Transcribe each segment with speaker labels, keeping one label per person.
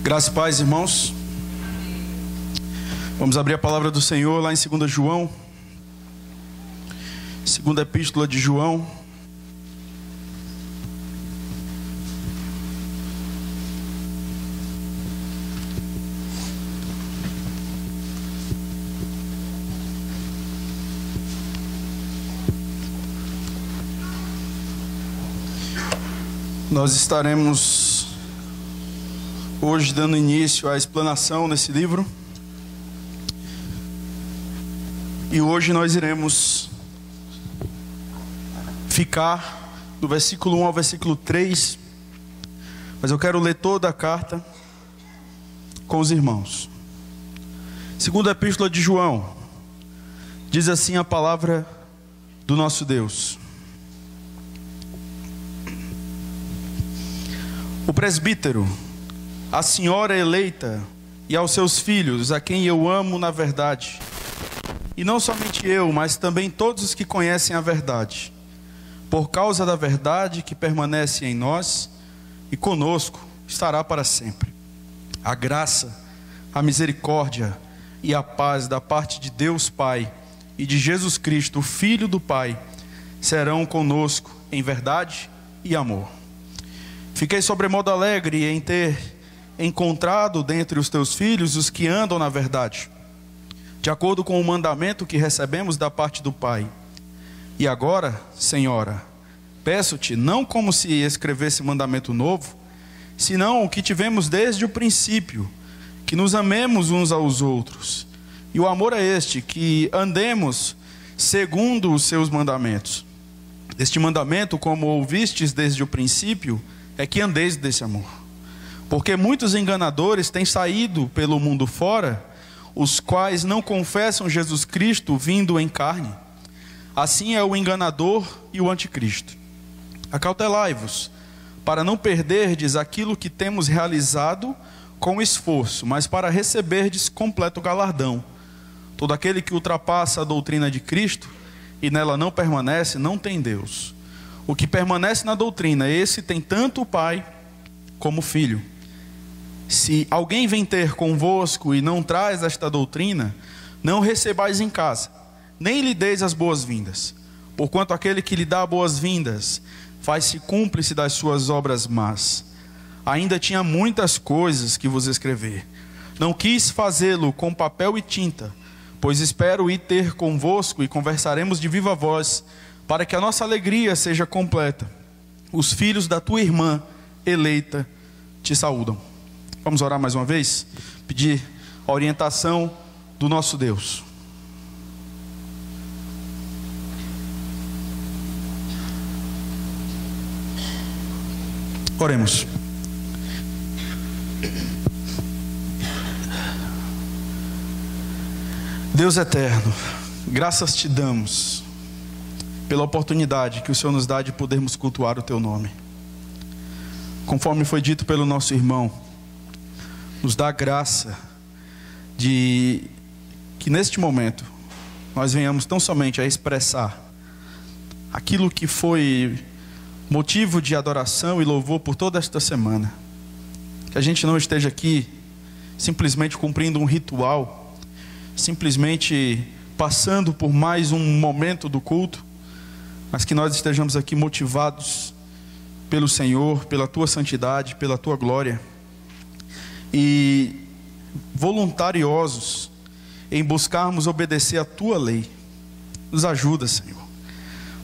Speaker 1: Graça e paz, irmãos. Vamos abrir a palavra do Senhor lá em 2 João, segunda epístola de João. Nós estaremos hoje dando início à explanação nesse livro. E hoje nós iremos ficar do versículo 1 ao versículo 3. Mas eu quero ler toda a carta com os irmãos. Segunda epístola de João. Diz assim a palavra do nosso Deus. O presbítero, a senhora eleita e aos seus filhos, a quem eu amo na verdade. E não somente eu, mas também todos os que conhecem a verdade. Por causa da verdade que permanece em nós e conosco estará para sempre. A graça, a misericórdia e a paz da parte de Deus Pai e de Jesus Cristo, o Filho do Pai, serão conosco em verdade e amor. Fiquei sobremodo alegre em ter encontrado dentre os teus filhos os que andam na verdade, de acordo com o mandamento que recebemos da parte do Pai. E agora, Senhora, peço-te, não como se escrevesse mandamento novo, senão o que tivemos desde o princípio, que nos amemos uns aos outros. E o amor é este, que andemos segundo os seus mandamentos. Este mandamento, como ouvistes desde o princípio, é que andeis desse amor. Porque muitos enganadores têm saído pelo mundo fora, os quais não confessam Jesus Cristo vindo em carne. Assim é o enganador e o anticristo. Acautelai-vos, para não perderdes aquilo que temos realizado com esforço, mas para receberdes completo galardão. Todo aquele que ultrapassa a doutrina de Cristo e nela não permanece, não tem Deus. O que permanece na doutrina, esse tem tanto o Pai como o Filho. Se alguém vem ter convosco e não traz esta doutrina, não recebais em casa, nem lhe deis as boas-vindas. Porquanto aquele que lhe dá boas-vindas, faz-se cúmplice das suas obras más. Ainda tinha muitas coisas que vos escrever. Não quis fazê-lo com papel e tinta, pois espero ir ter convosco e conversaremos de viva voz, para que a nossa alegria seja completa. Os filhos da tua irmã eleita te saúdam. Vamos orar mais uma vez? Pedir a orientação do nosso Deus. Oremos. Deus eterno, graças te damos pela oportunidade que o Senhor nos dá de podermos cultuar o teu nome. Conforme foi dito pelo nosso irmão, nos dá a graça de que neste momento nós venhamos tão somente a expressar aquilo que foi motivo de adoração e louvor por toda esta semana. Que a gente não esteja aqui simplesmente cumprindo um ritual, simplesmente passando por mais um momento do culto, mas que nós estejamos aqui motivados pelo Senhor, pela tua santidade, pela tua glória, e voluntariosos em buscarmos obedecer a tua lei. Nos ajuda, Senhor.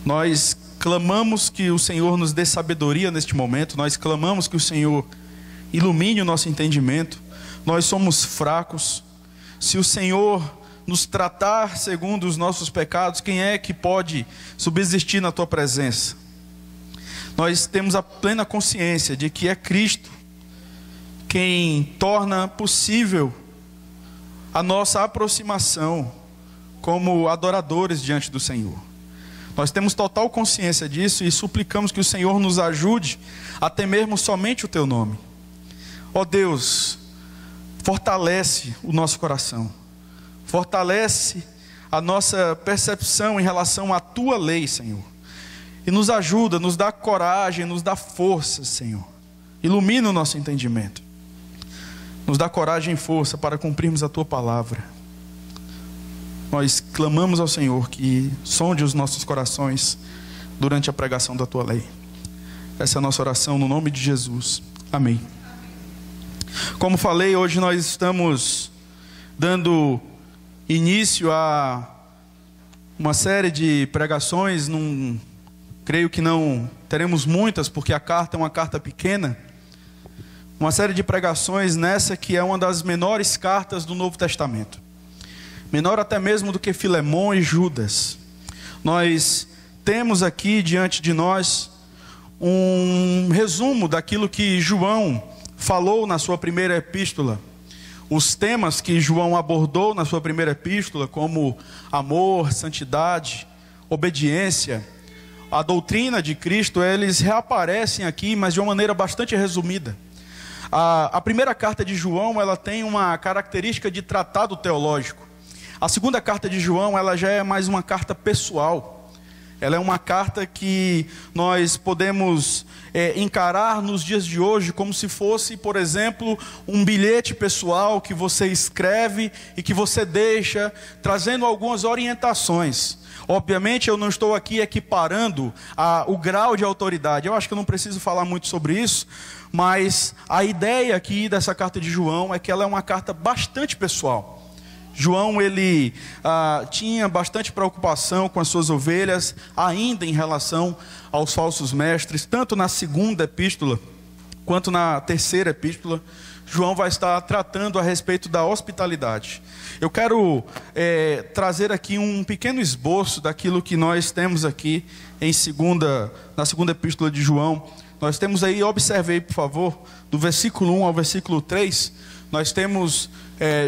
Speaker 1: Nós clamamos que o Senhor nos dê sabedoria neste momento, nós clamamos que o Senhor ilumine o nosso entendimento. Nós somos fracos. Se o Senhor nos tratar segundo os nossos pecados, quem é que pode subsistir na tua presença? Nós temos a plena consciência de que é Cristo quem torna possível a nossa aproximação como adoradores diante do Senhor. Nós temos total consciência disso e suplicamos que o Senhor nos ajude a temermos somente o teu nome. Ó Deus, fortalece o nosso coração, fortalece a nossa percepção em relação à tua lei, Senhor, e nos ajuda, nos dá coragem, nos dá força, Senhor. Ilumina o nosso entendimento. Nos dá coragem e força para cumprirmos a Tua palavra. Nós clamamos ao Senhor que sonde os nossos corações durante a pregação da Tua lei. Essa é a nossa oração no nome de Jesus. Amém. Como falei, hoje nós estamos dando início a uma série de pregações. Creio que não teremos muitas, porque a carta é uma carta pequena. Uma série de pregações nessa que é uma das menores cartas do Novo Testamento. Menor até mesmo do que Filemão e Judas. Nós temos aqui diante de nós um resumo daquilo que João falou na sua primeira epístola. Os temas que João abordou na sua primeira epístola, como amor, santidade, obediência, a doutrina de Cristo, eles reaparecem aqui, mas de uma maneira bastante resumida. A primeira carta de João, ela tem uma característica de tratado teológico. A segunda carta de João, ela já é mais uma carta pessoal. Ela é uma carta que nós podemos encarar nos dias de hoje como se fosse, por exemplo, um bilhete pessoal que você escreve e que você deixa, trazendo algumas orientações. Obviamente eu não estou aqui equiparando o grau de autoridade. Eu acho que eu não preciso falar muito sobre isso, mas a ideia aqui dessa carta de João é que ela é uma carta bastante pessoal. João, ele tinha bastante preocupação com as suas ovelhas, ainda em relação aos falsos mestres. Tanto na segunda epístola, quanto na terceira epístola, João vai estar tratando a respeito da hospitalidade. Eu quero trazer aqui um pequeno esboço daquilo que nós temos aqui na segunda epístola de João. Nós temos aí, observe aí por favor, do versículo 1 ao versículo 3, nós temos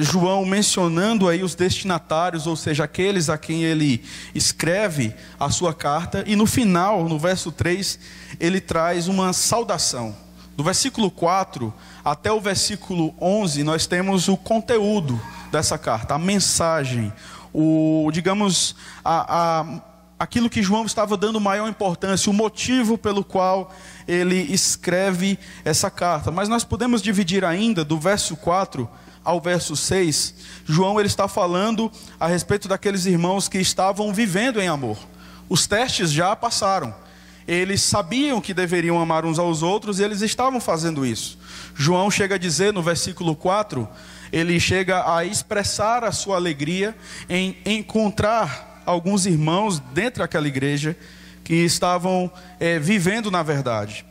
Speaker 1: João mencionando aí os destinatários, ou seja, aqueles a quem ele escreve a sua carta, e no final, no verso 3, ele traz uma saudação. Do versículo 4 até o versículo 11, nós temos o conteúdo dessa carta, a mensagem, aquilo que João estava dando maior importância, o motivo pelo qual ele escreve essa carta. Mas nós podemos dividir ainda do verso 4 ao verso 6, João ele está falando a respeito daqueles irmãos que estavam vivendo em amor. Os testes já passaram. Eles sabiam que deveriam amar uns aos outros e eles estavam fazendo isso. João chega a dizer no versículo 4, ele chega a expressar a sua alegria em encontrar alguns irmãos dentro daquela igreja que estavam vivendo na verdade.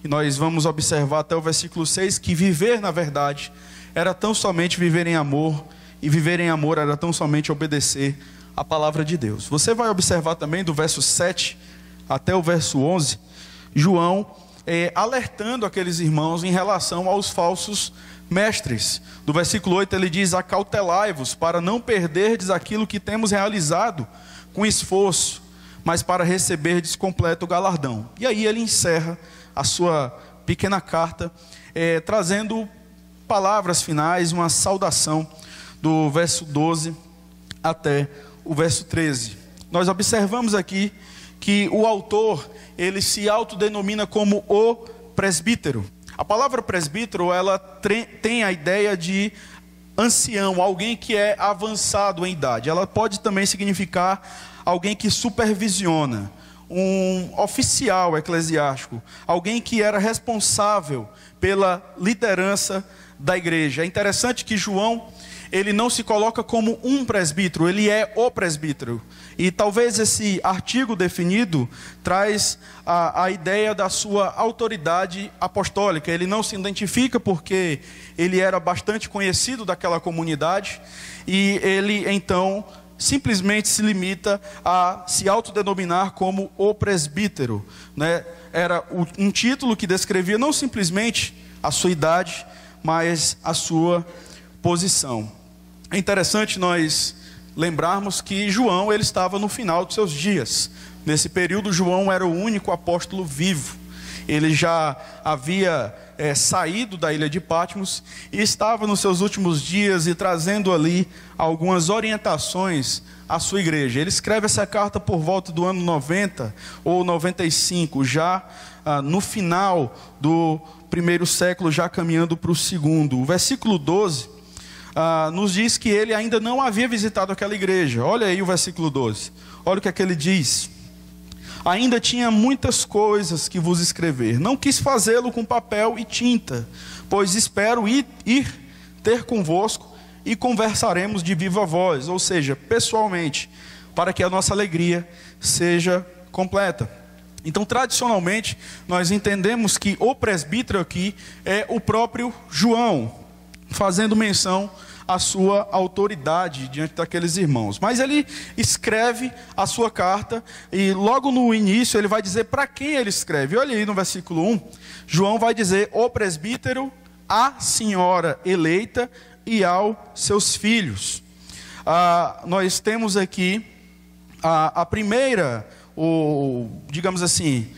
Speaker 1: E nós vamos observar até o versículo 6 que viver na verdade era tão somente viver em amor, e viver em amor era tão somente obedecer a palavra de Deus. Você vai observar também do verso 7 até o verso 11, João alertando aqueles irmãos em relação aos falsos mestres. Do versículo 8 ele diz: acautelai-vos para não perderdes aquilo que temos realizado com esforço, mas para receberdes completo galardão. E aí ele encerra a sua pequena carta, trazendo palavras finais, uma saudação do verso 12 até o verso 13. Nós observamos aqui que o autor, ele se autodenomina como o presbítero. A palavra presbítero, ela tem a ideia de ancião, alguém que é avançado em idade. Ela pode também significar alguém que supervisiona, um oficial eclesiástico, alguém que era responsável pela liderança da igreja. É interessante que João, ele não se coloca como um presbítero, ele é o presbítero. E talvez esse artigo definido traz a ideia da sua autoridade apostólica. Ele não se identifica porque ele era bastante conhecido daquela comunidade, e ele então simplesmente se limita a se autodenominar como o presbítero, né? Era um título que descrevia não simplesmente a sua idade, mas a sua posição. É interessante nós lembrarmos que João, ele estava no final dos seus dias. Nesse período, João era o único apóstolo vivo. ele já havia saído da ilha de Patmos e estava nos seus últimos dias e trazendo ali algumas orientações à sua igreja. Ele escreve essa carta por volta do ano 90 ou 95, já no final do primeiro século, já caminhando para o segundo. O versículo 12 nos diz que ele ainda não havia visitado aquela igreja. Olha aí o versículo 12. Olha o que é que ele diz. Ainda tinha muitas coisas que vos escrever. Não quis fazê-lo com papel e tinta, pois espero ir ter convosco e conversaremos de viva voz, ou seja, pessoalmente, para que a nossa alegria seja completa. Então, tradicionalmente, nós entendemos que o presbítero aqui é o próprio João, fazendo menção à sua autoridade diante daqueles irmãos. Mas ele escreve a sua carta e logo no início ele vai dizer para quem ele escreve. Olha aí no versículo 1, João vai dizer: o presbítero, a senhora eleita e aos seus filhos. Nós temos aqui a primeira, digamos assim,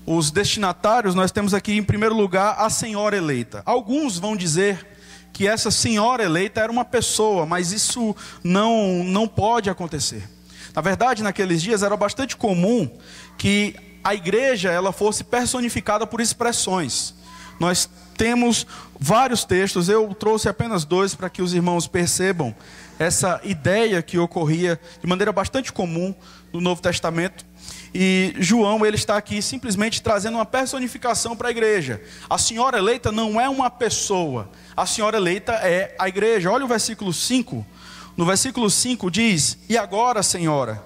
Speaker 1: os destinatários. Nós temos aqui em primeiro lugar a senhora eleita. Alguns vão dizer que essa senhora eleita era uma pessoa, mas isso não pode acontecer. Na verdade, naqueles dias era bastante comum que a igreja ela fosse personificada por expressões. Nós temos vários textos, eu trouxe apenas 2 para que os irmãos percebam essa ideia que ocorria de maneira bastante comum no Novo Testamento. E João, ele está aqui simplesmente trazendo uma personificação para a igreja. A senhora eleita não é uma pessoa, a senhora eleita é a igreja. Olha o versículo 5. No versículo 5 diz: e agora, Senhora,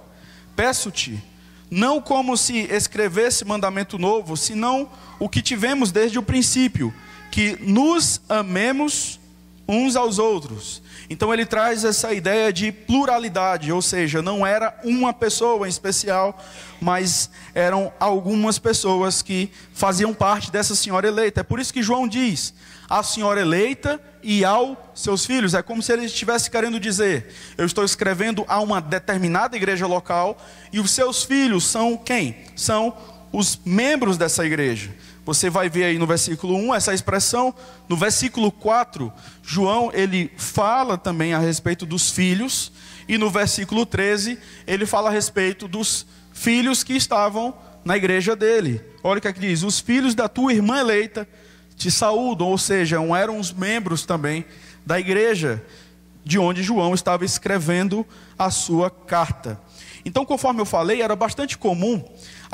Speaker 1: peço-te, não como se escrevesse mandamento novo, senão o que tivemos desde o princípio, que nos amemos uns aos outros. Então ele traz essa ideia de pluralidade, ou seja, não era uma pessoa em especial, mas eram algumas pessoas que faziam parte dessa senhora eleita. É por isso que João diz: a senhora eleita e aos seus filhos. É como se ele estivesse querendo dizer: eu estou escrevendo a uma determinada igreja local, e os seus filhos são quem? São os membros dessa igreja. Você vai ver aí no versículo 1 essa expressão. No versículo 4, João ele fala também a respeito dos filhos. E no versículo 13, ele fala a respeito dos filhos que estavam na igreja dele. Olha o que é que diz: os filhos da tua irmã eleita te saúdam. Ou seja, eram os membros também da igreja de onde João estava escrevendo a sua carta. Então, conforme eu falei, era bastante comum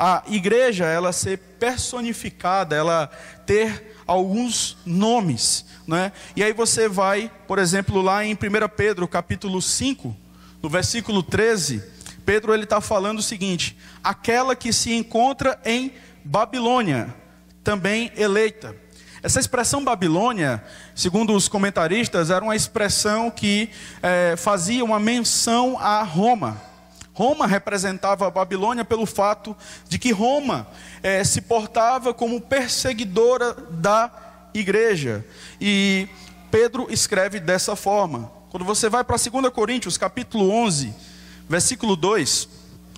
Speaker 1: a igreja ela ser personificada, ela ter alguns nomes, né? E aí você vai, por exemplo, lá em 1 Pedro capítulo 5, no versículo 13, Pedro ele está falando o seguinte: aquela que se encontra em Babilônia, também eleita. Essa expressão Babilônia, segundo os comentaristas, era uma expressão que fazia uma menção a Roma. Roma representava a Babilônia pelo fato de que Roma se portava como perseguidora da igreja. E Pedro escreve dessa forma. Quando você vai para 2 Coríntios, capítulo 11, versículo 2,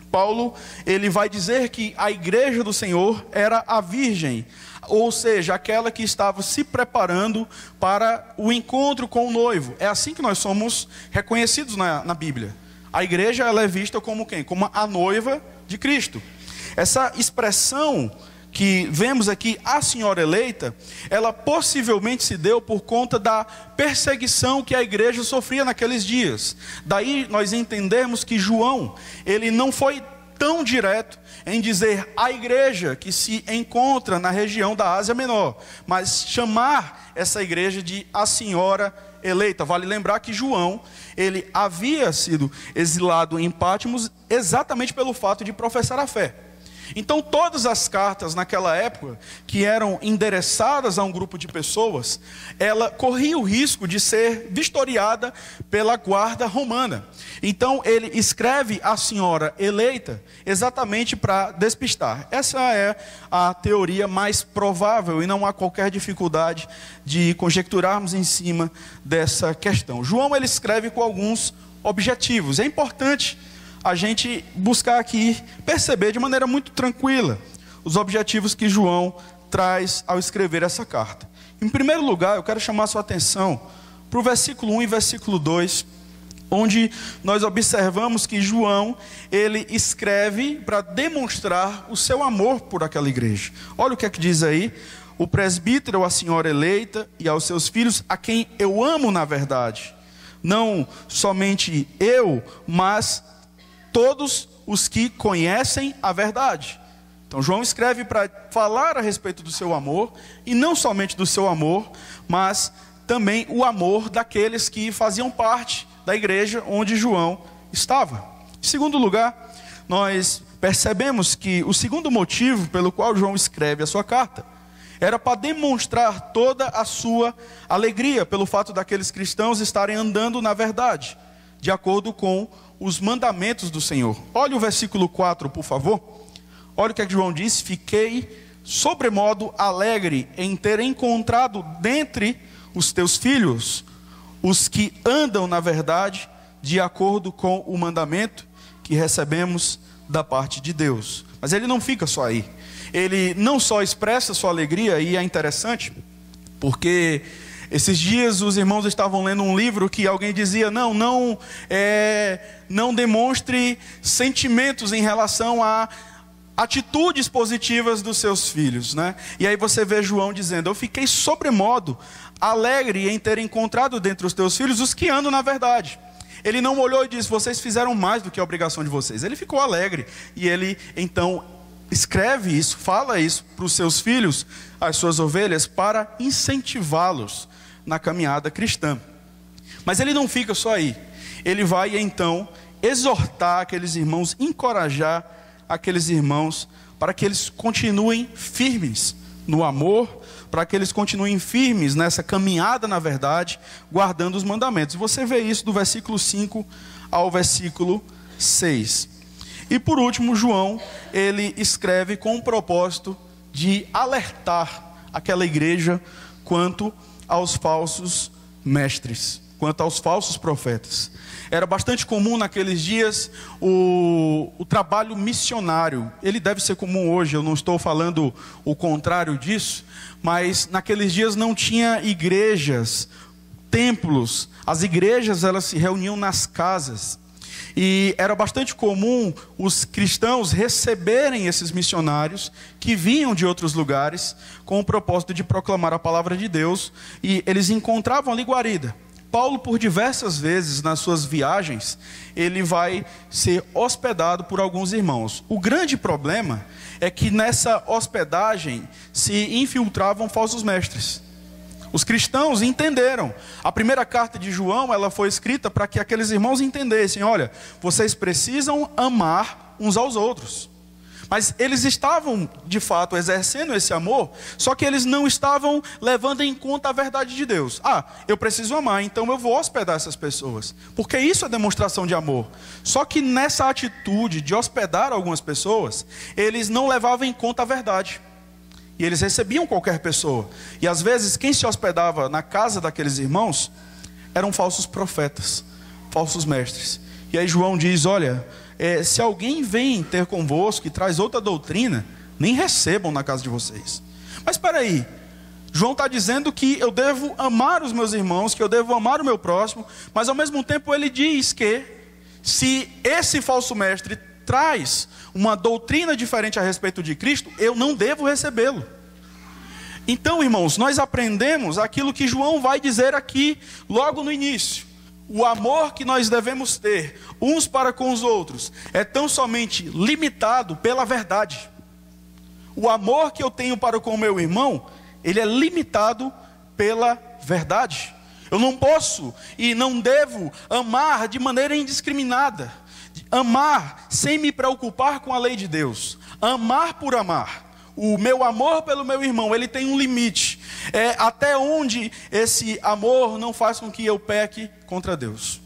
Speaker 1: Paulo ele vai dizer que a igreja do Senhor era a virgem, ou seja, aquela que estava se preparando para o encontro com o noivo. É assim que nós somos reconhecidos na Bíblia. A igreja ela é vista como quem? Como a noiva de Cristo. Essa expressão que vemos aqui, a senhora eleita, ela possivelmente se deu por conta da perseguição que a igreja sofria naqueles dias. Daí nós entendemos que João, ele não foi tão direto em dizer a igreja que se encontra na região da Ásia Menor, mas chamar essa igreja de a senhora eleita. Vale lembrar que João, ele havia sido exilado em Patmos exatamente pelo fato de professar a fé. Então todas as cartas naquela época que eram endereçadas a um grupo de pessoas, ela corria o risco de ser vistoriada pela guarda romana. Então ele escreve a senhora eleita exatamente para despistar. Essa é a teoria mais provável e não há qualquer dificuldade de conjecturarmos em cima dessa questão. João ele escreve com alguns objetivos. É importante a gente buscar aqui perceber de maneira muito tranquila os objetivos que João traz ao escrever essa carta. Em primeiro lugar, eu quero chamar a sua atenção para o versículo 1 e versículo 2, onde nós observamos que João, ele escreve para demonstrar o seu amor por aquela igreja. Olha o que é que diz aí: o presbítero, a senhora eleita e aos seus filhos, a quem eu amo na verdade. Não somente eu, mas todos os que conhecem a verdade. Então João escreve para falar a respeito do seu amor, e não somente do seu amor, mas também o amor daqueles que faziam parte da igreja onde João estava. Em segundo lugar, nós percebemos que o segundo motivo pelo qual João escreve a sua carta era para demonstrar toda a sua alegria pelo fato daqueles cristãos estarem andando na verdade, de acordo com os mandamentos do Senhor. Olha o versículo 4, por favor. Olha o que é que João diz: fiquei sobremodo alegre em ter encontrado dentre os teus filhos os que andam na verdade, de acordo com o mandamento que recebemos da parte de Deus. Mas ele não fica só aí. Ele não só expressa sua alegria, e é interessante, porque esses dias os irmãos estavam lendo um livro que alguém dizia, não demonstre sentimentos em relação a atitudes positivas dos seus filhos, né? E aí você vê João dizendo: eu fiquei sobremodo alegre em ter encontrado dentre os teus filhos os que andam na verdade. Ele não olhou e disse: vocês fizeram mais do que a obrigação de vocês. Ele ficou alegre, e ele então escreve isso, fala isso para os seus filhos, as suas ovelhas, para incentivá-los na caminhada cristã. Mas ele não fica só aí. Ele vai então exortar aqueles irmãos, encorajar aqueles irmãos para que eles continuem firmes no amor, para que eles continuem firmes nessa caminhada na verdade, guardando os mandamentos. Você vê isso do versículo 5 ao versículo 6. E por último, João, ele escreve com o propósito de alertar aquela igreja quanto aos falsos mestres, quanto aos falsos profetas. Era bastante comum naqueles dias o trabalho missionário. Ele deve ser comum hoje, eu não estou falando o contrário disso, mas naqueles dias não tinha igrejas, templos. As igrejas, elas se reuniam nas casas. E era bastante comum os cristãos receberem esses missionários que vinham de outros lugares com o propósito de proclamar a palavra de Deus, e eles encontravam ali guarida. Paulo, por diversas vezes nas suas viagens, ele vai ser hospedado por alguns irmãos. O grande problema é que nessa hospedagem se infiltravam falsos mestres. Os cristãos entenderam. A primeira carta de João, ela foi escrita para que aqueles irmãos entendessem: olha, vocês precisam amar uns aos outros. Mas eles estavam, de fato, exercendo esse amor, só que eles não estavam levando em conta a verdade de Deus. Eu preciso amar, então eu vou hospedar essas pessoas, porque isso é demonstração de amor. Só que nessa atitude de hospedar algumas pessoas, eles não levavam em conta a verdade. E eles recebiam qualquer pessoa. E às vezes quem se hospedava na casa daqueles irmãos eram falsos profetas, falsos mestres. E aí João diz: olha, se alguém vem ter convosco e traz outra doutrina, nem recebam na casa de vocês. Mas espera aí, João está dizendo que eu devo amar os meus irmãos, que eu devo amar o meu próximo, mas ao mesmo tempo ele diz que se esse falso mestre traz uma doutrina diferente a respeito de Cristo, eu não devo recebê-lo. Então, irmãos, nós aprendemos aquilo que João vai dizer aqui logo no início. O amor que nós devemos ter uns para com os outros é tão somente limitado pela verdade. O amor que eu tenho para com o meu irmão, ele é limitado pela verdade. Eu não posso e não devo amar de maneira indiscriminada. Amar sem me preocupar com a lei de Deus. Amar por amar. O meu amor pelo meu irmão, ele tem um limite. Até onde esse amor não faz com que eu peque contra Deus.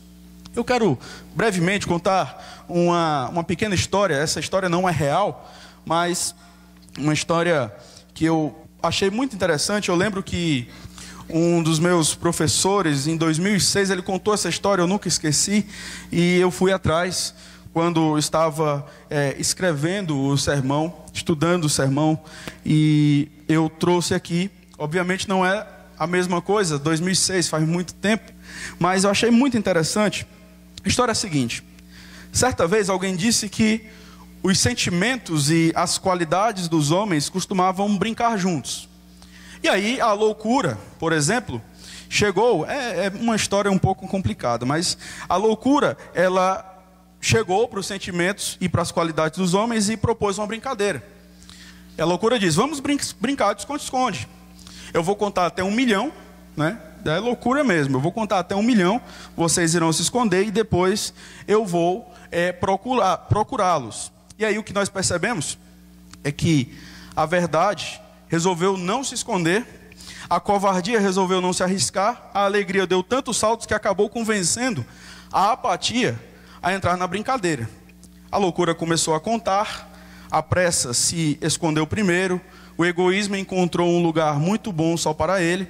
Speaker 1: Eu quero brevemente contar uma pequena história. Essa história não é real, mas uma história que eu achei muito interessante. Eu lembro que um dos meus professores, em 2006, ele contou essa história, eu nunca esqueci, e eu fui atrás, quando estava escrevendo o sermão, estudando o sermão, e eu trouxe aqui. Obviamente não é a mesma coisa, 2006, faz muito tempo, mas eu achei muito interessante. A história é a seguinte: certa vez alguém disse que os sentimentos e as qualidades dos homens costumavam brincar juntos. E aí a loucura, por exemplo, chegou, é uma história um pouco complicada, mas a loucura, ela chegou para os sentimentos e para as qualidades dos homens e propôs uma brincadeira. E a loucura diz: vamos brincar de esconde-esconde. Eu vou contar até 1 milhão, né? É loucura mesmo. Eu vou contar até 1 milhão, vocês irão se esconder e depois eu vou procurá-los. E aí o que nós percebemos é que a verdade resolveu não se esconder, a covardia resolveu não se arriscar, a alegria deu tantos saltos que acabou convencendo a apatia a entrar na brincadeira. A loucura começou a contar, a pressa se escondeu primeiro, o egoísmo encontrou um lugar muito bom só para ele,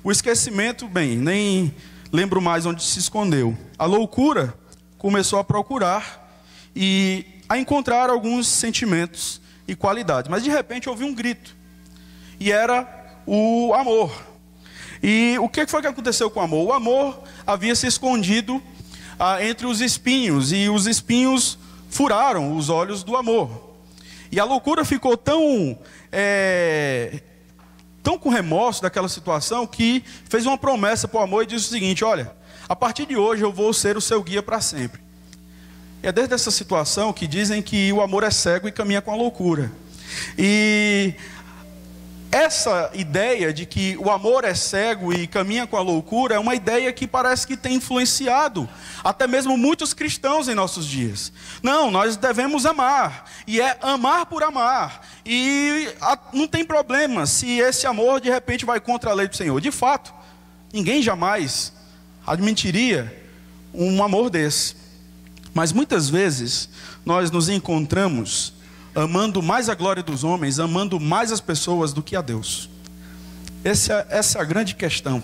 Speaker 1: o esquecimento, bem, nem lembro mais onde se escondeu. A loucura começou a procurar e a encontrar alguns sentimentos e qualidades, mas de repente houve um grito, e era o amor. E o que foi que aconteceu com o amor? O amor havia se escondido entre os espinhos, e os espinhos furaram os olhos do amor. E a loucura ficou tão com remorso daquela situação, que fez uma promessa para o amor e disse o seguinte: olha, a partir de hoje eu vou ser o seu guia para sempre. E é desde essa situação que dizem que o amor é cego e caminha com a loucura. E essa ideia de que o amor é cego e caminha com a loucura é uma ideia que parece que tem influenciado até mesmo muitos cristãos em nossos dias. Não, nós devemos amar, e é amar por amar, e não tem problema se esse amor de repente vai contra a lei do Senhor. De fato, ninguém jamais admitiria um amor desse. Mas muitas vezes nós nos encontramos amando mais a glória dos homens, amando mais as pessoas do que a Deus. Essa é a grande questão.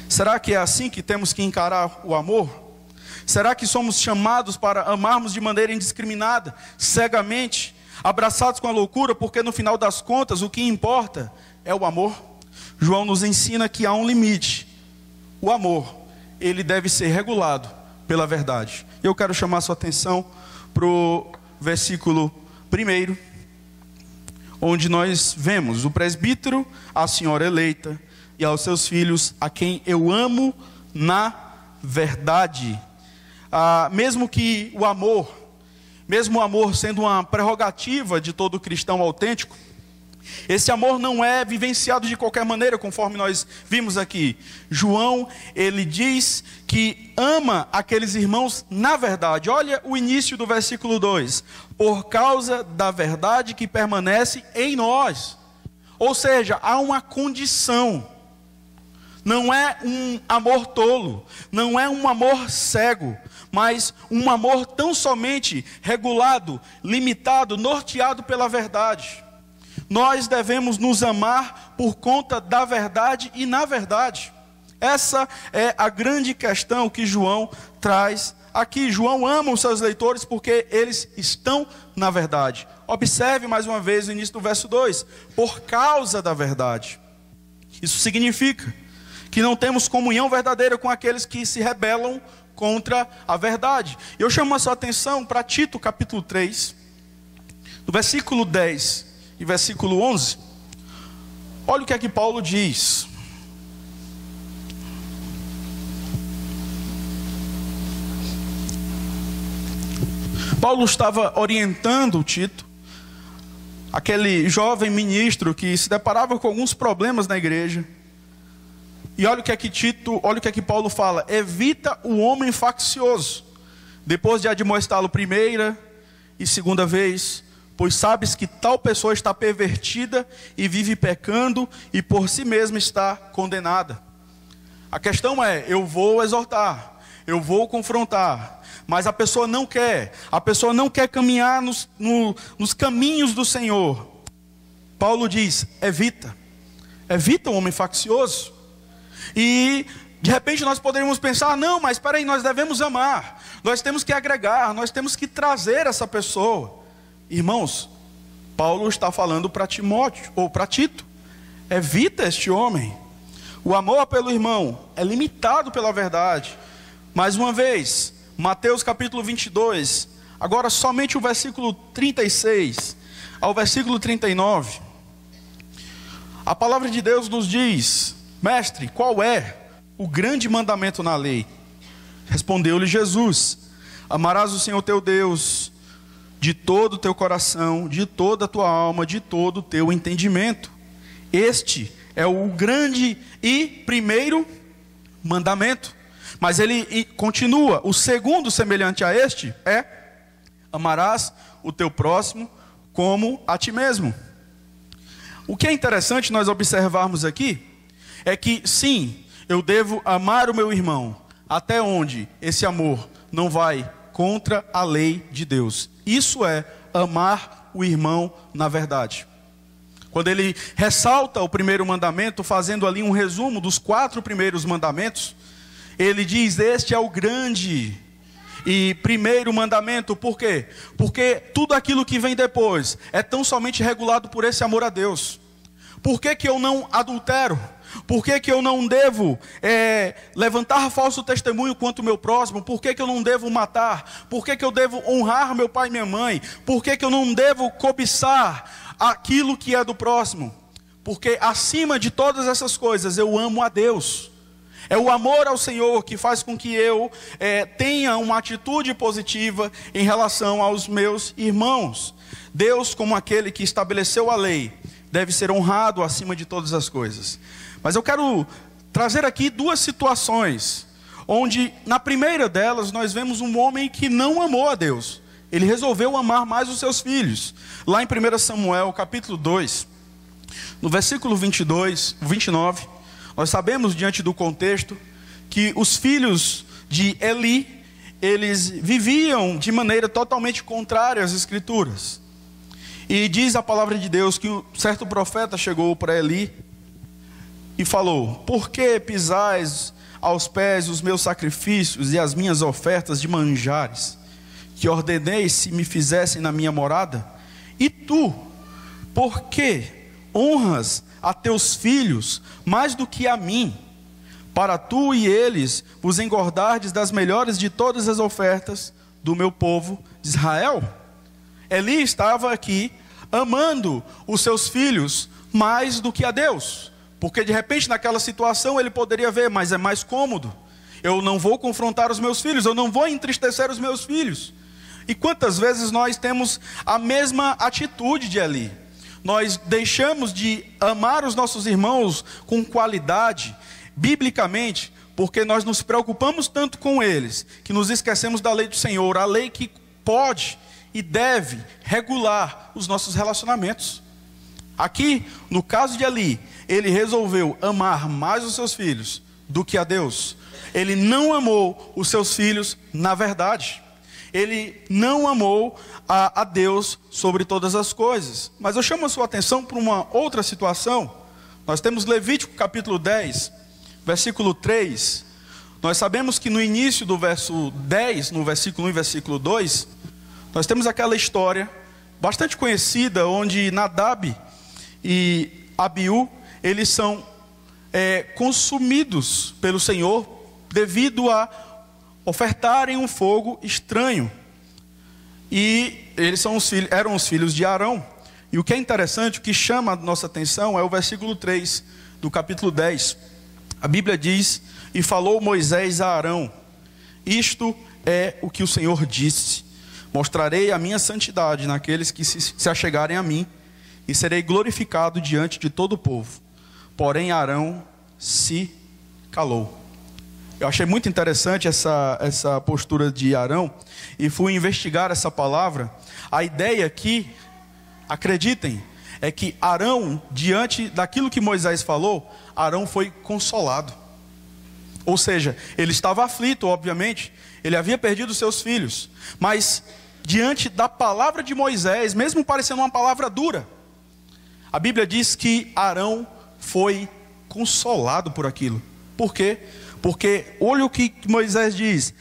Speaker 1: Será que é assim que temos que encarar o amor? Será que somos chamados para amarmos de maneira indiscriminada, cegamente, abraçados com a loucura, porque no final das contas o que importa é o amor? João nos ensina que há um limite. O amor, ele deve ser regulado pela verdade. Eu quero chamar sua atenção para o versículo 1, onde nós vemos: o presbítero, a senhora eleita e aos seus filhos, a quem eu amo na verdade. Mesmo que o amor, mesmo o amor sendo uma prerrogativa de todo cristão autêntico, esse amor não é vivenciado de qualquer maneira, conforme nós vimos aqui. João, ele diz que ama aqueles irmãos na verdade. Olha o início do versículo 2: por causa da verdade que permanece em nós. Ou seja, há uma condição. Não é um amor tolo, não é um amor cego, mas um amor tão somente regulado, limitado, norteado pela verdade. Nós devemos nos amar por conta da verdade e na verdade. Essa é a grande questão que João traz aqui. João ama os seus leitores porque eles estão na verdade. Observe mais uma vez o início do verso 2: por causa da verdade. Isso significa que não temos comunhão verdadeira com aqueles que se rebelam contra a verdade. Eu chamo a sua atenção para Tito capítulo 3, do versículo 10 e versículo 11. Olha o que é que Paulo diz. Paulo estava orientando Tito, aquele jovem ministro que se deparava com alguns problemas na igreja. E olha o que é que Paulo fala: evita o homem faccioso, depois de admoestá-lo primeira e segunda vez, pois sabes que tal pessoa está pervertida e vive pecando e por si mesma está condenada. A questão é: eu vou exortar, eu vou confrontar, mas a pessoa não quer caminhar nos caminhos do Senhor. Paulo diz: evita o homem faccioso. E De repente nós poderíamos pensar, não, mas espera aí, nós devemos amar, nós temos que agregar, nós temos que trazer essa pessoa. Irmãos, Paulo está falando para Timóteo, ou para Tito, evita este homem. O amor pelo irmão é limitado pela verdade. Mais uma vez, Mateus capítulo 22, agora somente o versículo 36 ao versículo 39. A palavra de Deus nos diz: mestre, qual é o grande mandamento na lei? Respondeu-lhe Jesus: amarás o Senhor teu Deus de todo o teu coração, de toda a tua alma, de todo o teu entendimento. Este é o grande e primeiro mandamento. Mas ele continua: o segundo semelhante a este é: amarás o teu próximo como a ti mesmo. O que é interessante nós observarmos aqui é que sim, eu devo amar o meu irmão, até onde esse amor não vai contra a lei de Deus. Isso é amar o irmão na verdade. Quando ele ressalta o primeiro mandamento, fazendo ali um resumo dos 4 primeiros mandamentos, ele diz: este é o grande e primeiro mandamento. Por quê? Porque tudo aquilo que vem depois é tão somente regulado por esse amor a Deus. Por que que eu não adultero? Por que que eu não devo levantar falso testemunho contra o meu próximo? Por que que eu não devo matar? Por que que eu devo honrar meu pai e minha mãe? Por que que eu não devo cobiçar aquilo que é do próximo? Porque acima de todas essas coisas eu amo a Deus. É o amor ao Senhor que faz com que eu tenha uma atitude positiva em relação aos meus irmãos. Deus, como aquele que estabeleceu a lei, deve ser honrado acima de todas as coisas. Mas eu quero trazer aqui 2 situações, onde na primeira delas nós vemos um homem que não amou a Deus. Ele resolveu amar mais os seus filhos. Lá em 1 Samuel capítulo 2, no versículo 29, nós sabemos, diante do contexto, que os filhos de Eli, eles viviam de maneira totalmente contrária às Escrituras. E diz a palavra de Deus que um certo profeta chegou para Eli e falou: por que pisais aos pés os meus sacrifícios e as minhas ofertas de manjares, que ordenei se me fizessem na minha morada? E tu, por que honras a teus filhos mais do que a mim, para tu e eles vos engordardes das melhores de todas as ofertas do meu povo de Israel? Eli estava aqui amando os seus filhos mais do que a Deus, porque de repente naquela situação ele poderia ver: mas é mais cômodo, eu não vou confrontar os meus filhos, eu não vou entristecer os meus filhos. E quantas vezes nós temos a mesma atitude de Eli? Nós deixamos de amar os nossos irmãos com qualidade, biblicamente, porque nós nos preocupamos tanto com eles, que nos esquecemos da lei do Senhor, a lei que pode e deve regular os nossos relacionamentos. Aqui, no caso de Eli, ele resolveu amar mais os seus filhos do que a Deus. Ele não amou os seus filhos na verdade. Ele não amou a Deus sobre todas as coisas. Mas eu chamo a sua atenção para uma outra situação. Nós temos Levítico capítulo 10, versículo 3. Nós sabemos que no início do verso 10, no versículo 1 e versículo 2, nós temos aquela história bastante conhecida, onde Nadab e Abiú, eles são consumidos pelo Senhor, devido a ofertarem um fogo estranho. E eles eram os filhos de Arão. E o que é interessante, o que chama a nossa atenção é o versículo 3 do capítulo 10. A Bíblia diz: e falou Moisés a Arão: isto é o que o Senhor disse: mostrarei a minha santidade naqueles que se achegarem a mim, e serei glorificado diante de todo o povo. Porém Arão se calou. Eu achei muito interessante essa postura de Arão, e fui investigar essa palavra. A ideia aqui, acreditem, é que Arão, diante daquilo que Moisés falou, Arão foi consolado. Ou seja, ele estava aflito, obviamente, ele havia perdido seus filhos, mas diante da palavra de Moisés, mesmo parecendo uma palavra dura, a Bíblia diz que Arão foi consolado por aquilo. Por quê? Porque olha o que Moisés diz.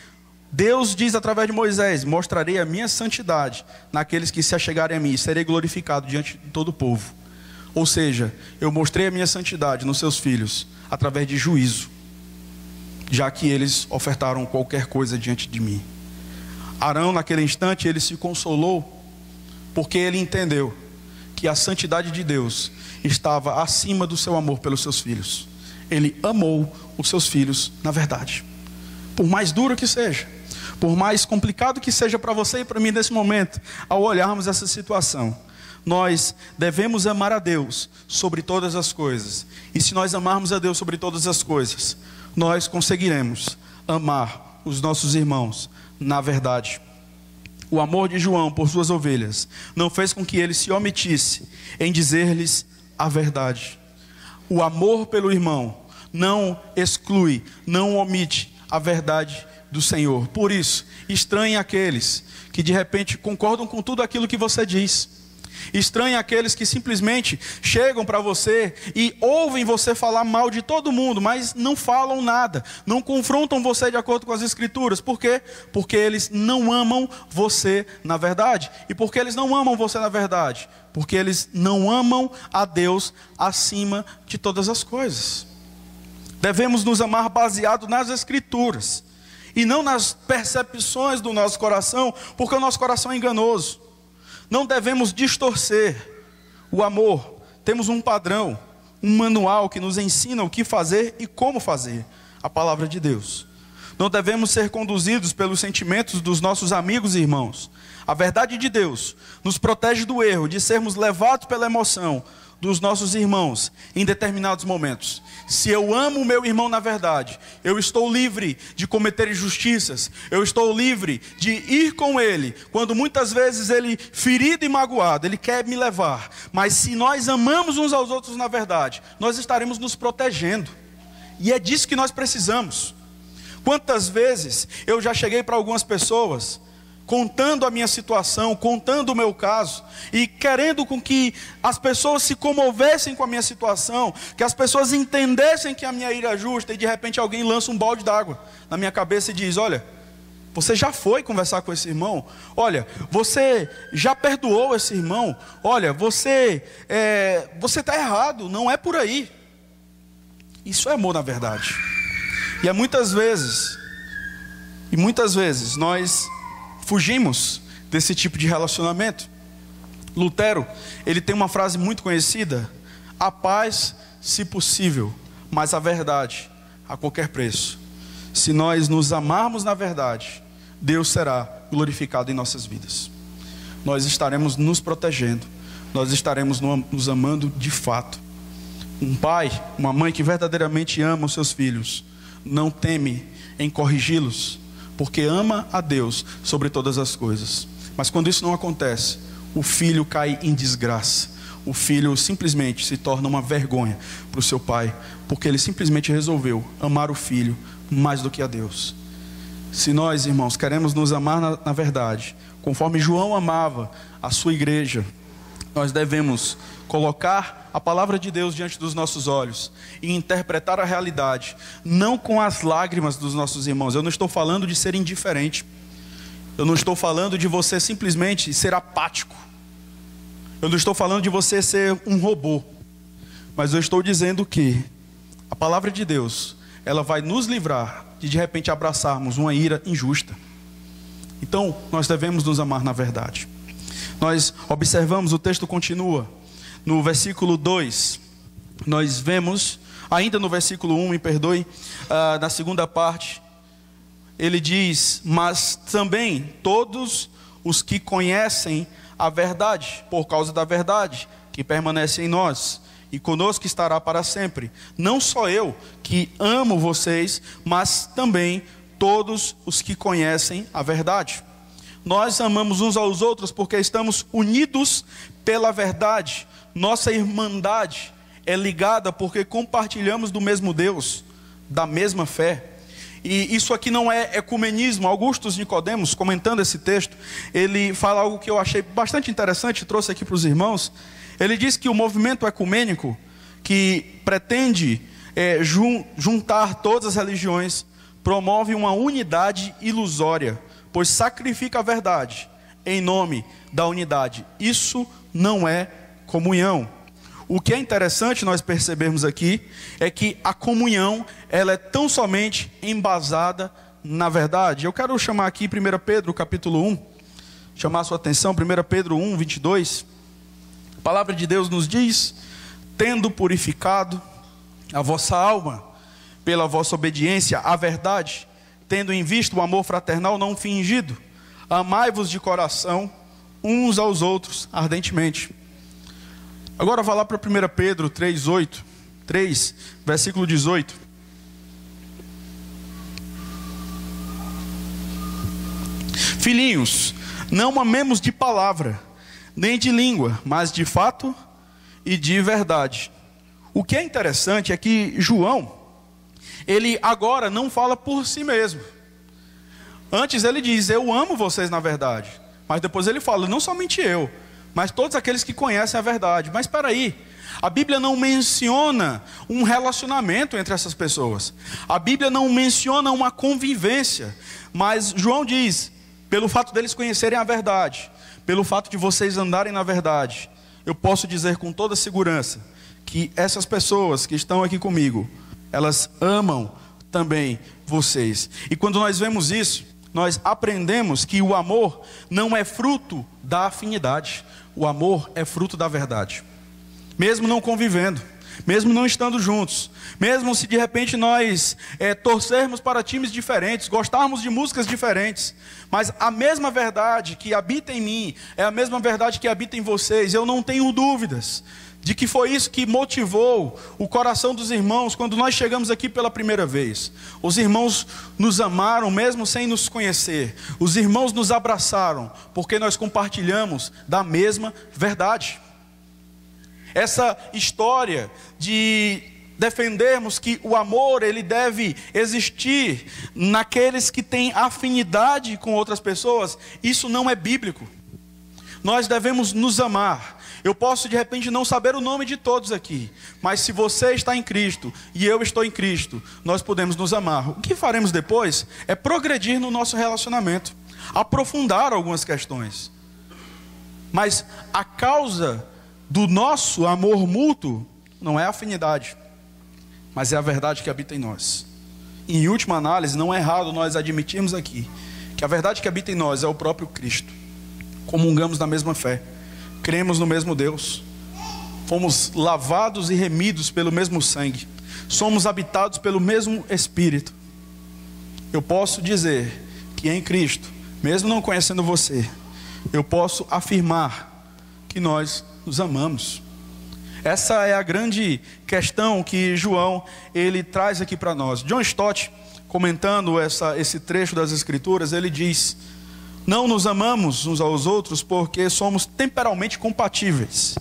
Speaker 1: Deus diz através de Moisés: mostrarei a minha santidade naqueles que se achegarem a mim, e serei glorificado diante de todo o povo. Ou seja, eu mostrei a minha santidade nos seus filhos através de juízo, já que eles ofertaram qualquer coisa diante de mim. Arão, naquele instante, ele se consolou, porque ele entendeu que a santidade de Deus estava acima do seu amor pelos seus filhos. Ele amou os seus filhos na verdade. Por mais duro que seja, por mais complicado que seja para você e para mim nesse momento, ao olharmos essa situação, nós devemos amar a Deus sobre todas as coisas. E se nós amarmos a Deus sobre todas as coisas, nós conseguiremos amar os nossos irmãos na verdade. O amor de João por suas ovelhas não fez com que ele se omitisse em dizer-lhes a verdade. O amor pelo irmão não exclui, não omite a verdade do Senhor. Por isso, estranhe aqueles que de repente concordam com tudo aquilo que você diz. Estranhe aqueles que simplesmente chegam para você e ouvem você falar mal de todo mundo, mas não falam nada, não confrontam você de acordo com as Escrituras. Por quê? Porque eles não amam você na verdade. E por que eles não amam você na verdade? Porque eles não amam a Deus acima de todas as coisas. Devemos nos amar baseado nas Escrituras e não nas percepções do nosso coração, porque o nosso coração é enganoso. Não devemos distorcer o amor. Temos um padrão, um manual que nos ensina o que fazer e como fazer. A palavra de Deus. Não devemos ser conduzidos pelos sentimentos dos nossos amigos e irmãos. A verdade de Deus nos protege do erro de sermos levados pela emoção dos nossos irmãos em determinados momentos. Se eu amo o meu irmão na verdade, eu estou livre de cometer injustiças, eu estou livre de ir com ele, quando muitas vezes ele, ferido e magoado, ele quer me levar. Mas se nós amamos uns aos outros na verdade, nós estaremos nos protegendo, e é disso que nós precisamos. Quantas vezes eu já cheguei para algumas pessoas contando a minha situação, contando o meu caso, e querendo com que as pessoas se comovessem com a minha situação, que as pessoas entendessem que a minha ira é justa, e de repente alguém lança um balde d'água na minha cabeça e diz: olha, você já foi conversar com esse irmão? Olha, você já perdoou esse irmão? Olha, você está errado, não é por aí. Isso é amor na verdade. E muitas vezes nós fugimos desse tipo de relacionamento. Lutero, ele tem uma frase muito conhecida: a paz, se possível, mas a verdade a qualquer preço. Se nós nos amarmos na verdade, Deus será glorificado em nossas vidas. Nós estaremos nos protegendo, nós estaremos nos amando de fato. Um pai, uma mãe que verdadeiramente ama os seus filhos, não teme em corrigi-los, porque ama a Deus sobre todas as coisas. Mas quando isso não acontece, o filho cai em desgraça. O filho simplesmente se torna uma vergonha para o seu pai, porque ele simplesmente resolveu amar o filho mais do que a Deus. Se nós, irmãos, queremos nos amar na verdade, conforme João amava a sua igreja, nós devemos colocar a palavra de Deus diante dos nossos olhos e interpretar a realidade, não com as lágrimas dos nossos irmãos. Eu não estou falando de ser indiferente, eu não estou falando de você simplesmente ser apático, eu não estou falando de você ser um robô, mas eu estou dizendo que a palavra de Deus, ela vai nos livrar de repente abraçarmos uma ira injusta. Então nós devemos nos amar na verdade. Nós observamos, o texto continua no versículo 2, nós vemos, ainda no versículo 1, me perdoe, na segunda parte, ele diz: mas também todos os que conhecem a verdade, por causa da verdade, que permanece em nós, e conosco estará para sempre. Não só eu, que amo vocês, mas também todos os que conhecem a verdade. Nós amamos uns aos outros porque estamos unidos pela verdade. Nossa irmandade é ligada porque compartilhamos do mesmo Deus, da mesma fé. E isso aqui não é ecumenismo. Augustus Nicodemos, comentando esse texto, ele fala algo que eu achei bastante interessante, trouxe aqui para os irmãos. Ele diz que o movimento ecumênico, que pretende juntar todas as religiões, promove uma unidade ilusória, pois sacrifica a verdade em nome da unidade. Isso não é comunhão. O que é interessante nós percebermos aqui é que a comunhão, ela é tão somente embasada na verdade. Eu quero chamar aqui 1 Pedro capítulo 1, chamar a sua atenção, 1 Pedro 1, 22. A palavra de Deus nos diz: tendo purificado a vossa alma pela vossa obediência à verdade, tendo em vista o amor fraternal não fingido, amai-vos de coração uns aos outros ardentemente. Agora vá lá para 1 Pedro 3, versículo 18. Filhinhos, não amemos de palavra, nem de língua, mas de fato e de verdade. O que é interessante é que João, ele agora não fala por si mesmo. Antes ele diz: eu amo vocês na verdade. Mas depois ele fala: não somente eu, mas todos aqueles que conhecem a verdade. Mas espera aí, a Bíblia não menciona um relacionamento entre essas pessoas. A Bíblia não menciona uma convivência. Mas João diz: pelo fato deles conhecerem a verdade, pelo fato de vocês andarem na verdade, eu posso dizer com toda segurança que essas pessoas que estão aqui comigo, elas amam também vocês. E quando nós vemos isso, nós aprendemos que o amor não é fruto da afinidade. O amor é fruto da verdade. Mesmo não convivendo, mesmo não estando juntos, mesmo se de repente nós torcermos para times diferentes, gostarmos de músicas diferentes, mas a mesma verdade que habita em mim é a mesma verdade que habita em vocês. Eu não tenho dúvidas de que foi isso que motivou o coração dos irmãos quando nós chegamos aqui pela primeira vez. Os irmãos nos amaram mesmo sem nos conhecer. Os irmãos nos abraçaram porque nós compartilhamos da mesma verdade. Essa história de defendermos que o amor ele deve existir naqueles que têm afinidade com outras pessoas, isso não é bíblico. Nós devemos nos amar. Eu posso de repente não saber o nome de todos aqui, mas se você está em Cristo e eu estou em Cristo, nós podemos nos amar. O que faremos depois é progredir no nosso relacionamento, aprofundar algumas questões. Mas a causa do nosso amor mútuo não é a afinidade, mas é a verdade que habita em nós. E, em última análise, não é errado nós admitirmos aqui que a verdade que habita em nós é o próprio Cristo. Comungamos da mesma fé, cremos no mesmo Deus, fomos lavados e remidos pelo mesmo sangue, somos habitados pelo mesmo Espírito. Eu posso dizer que em Cristo, mesmo não conhecendo você, eu posso afirmar que nós nos amamos. Essa é a grande questão que João ele traz aqui para nós. John Stott, comentando esse trecho das Escrituras, ele diz: não nos amamos uns aos outros porque somos temporalmente compatíveis,